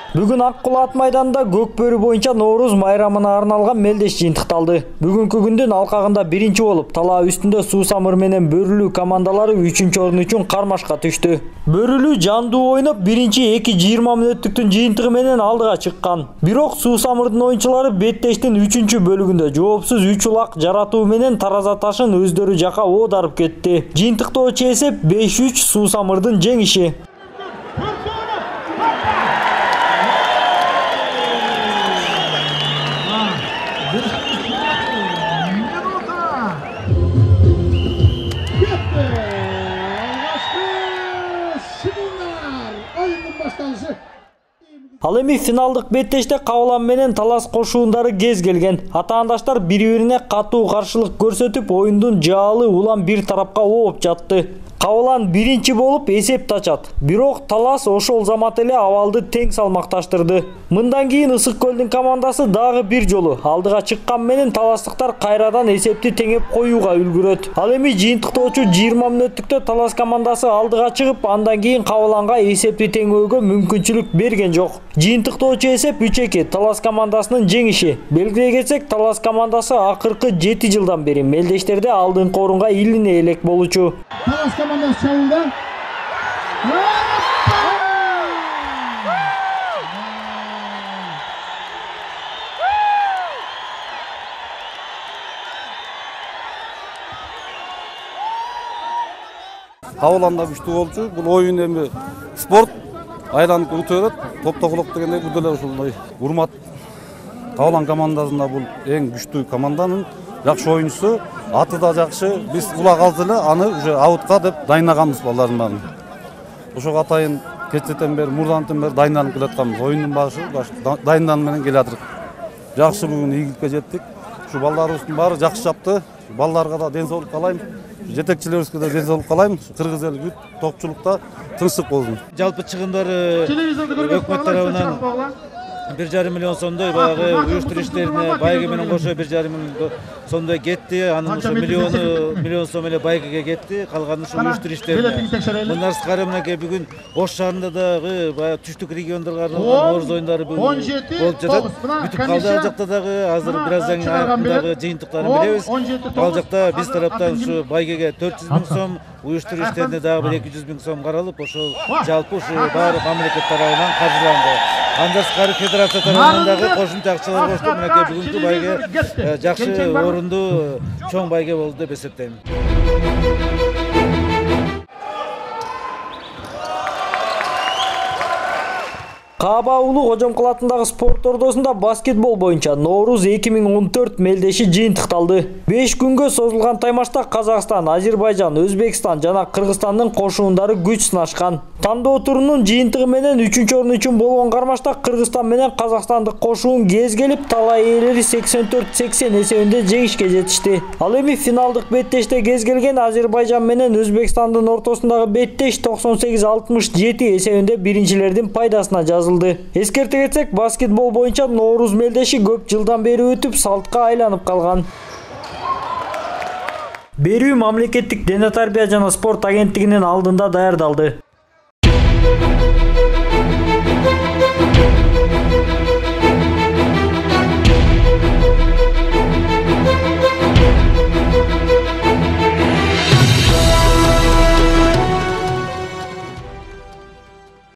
Бүгүн Аккулат майданында Көкбөрү боюнча Нооруз майрамына арналган мелдеш жыйынтыкталды. Бүгүнкү күндүн алкагында биринчи болуп, талаа үстүндө Суусамыр менен Бөрүлүү командалары 3-орун үчүн кармашка түштү. Бөрүлүү жандуу ойноп, биринчи 2-20 мүнөттүктүн жыйынтыгы менен алдыга чыккан. Бирок Суусамырдын оюнчулары беттештин 3-бөлүгүндө жоопсуз 3 улак жаратуу менен тараза ташын өздөрү жака оодарып кетти. Жыйынтыктоочу эсеп 5-3 Суусамырдын жеңиши. Ал эми финалдык беттеште Кабылан менен Талас кошуундары кез келген. Атаандаштар бири-бирине катуу каршылык көрсөтүп, оюндун жаалы улам бир тарапка ооп жатты. Кабылан биринчи болуп эсепти ачат. Бирок Талас ошол замат эле абалды тең салмакташтырды. Мындан кийин Ысык көлдүн командасы дагы бир жолу алдыга чыккан менен таластыктар кайрадан эсепти теңеп коюуга үлгүрөт. Ал эми жыйынтыктоочу 20 мүнөттүктө Талас командасы алдыга чыгып, андан кийин Кабыланга эсепти теңөөгө мүмкүнчүлүк берген жок. Жыйынтыктоочу эсеп 3-2 Талас командасынын жеңиши. Белгилей кетсек, Талас командасы акыркы 7 жылдан бери мелдештерде алдыңкы орунга илине элек болчу. Талас командасы çalındı. Кабыланда күчтүү болчу. Бул оюн эми спорт айланып өтөт. Топтогулук дегенде бул деле ушундай урмат. Кабылан командасында бул эң күчтүү команданын жакшы оюнчусу, аты да жакшы. Биз улак алды эле аны уже аутка деп дайынаганбыз балдардын баарын. Ошого атайын кечтен бери, мурдантан бери дайыналып келатканбыз. Оюндун башы дайындан менен келатырык. Жакшы бүгүн ийгиликке жеттик. Ушу балдарыбыздын баары жакшы жапты. Балдарга да ден соолук каалайм. Жетекчилерибизге да ден соолук каалайм. Кыргыз эл бүт топчулукта тынчсыздык болсун. Жалпы чыгындары өкмөт тарабынан 1,5 миллион сомдой баягы уюштуруш иштерине байге менен кошо 1,5 миллион сомдой кетти. Анын ошо миллион сом эле байгеге кетти. Калганы ушул уюштуруш иштерине. Мындан сырткары мынакей бүгүн Ош шаарында дагы баягы түштүк региондорго арналган Нооруз оюндары бүгүн болуп жатат. Бүтүп калды ал жакта дагы. Азыр бир аздан кийин аягындагы жыйынтыктарын билебиз. Ал жакта биз тараптан ушу байгеге 400 миң сом, уюштуруш иштерине дагы бир 200 миң сом каралып, ошол жалпы ушу баары мамлекет тарабынан каржыланды. Андан сырткары федерация тарабынан дагы кошумча акчалар коштук. Мынакей бүгүнкү байге жакшы орунду чоң байге болду деп эсептейм. Кааба Улуу Кожомкул атындагы спорт ордосунда баскетбол боюнча Нооруз 2014 мелдеши жыйынтыкталды. 5 күнгө созулган таймашта Казакстан, Азербайжан, Өзбекстан жана Кыргызстандын кошуундары күч сынашкан. Тандоо турунун жыйынтыгы менен 3-орун үчүн болгон кармашта Кыргызстан менен Казакстандык кошуун кез келип, талаа ээлери 84-80 эсебинде жеңишке жетишти. Ал эми финалдык беттеште кез келген Азербайжан менен Өзбекстандын ортосундагы беттеш 98-67 эсебинде биринчилердин пайдасына жазылды. Эскерте кетсек, баскетбол боюнча Нооруз мелдеши көп жылдан бери өтүп, салтка айланып калган. Берүү мамлекеттик дене тарбия жана спорт агенттигинин алдында даярдалды.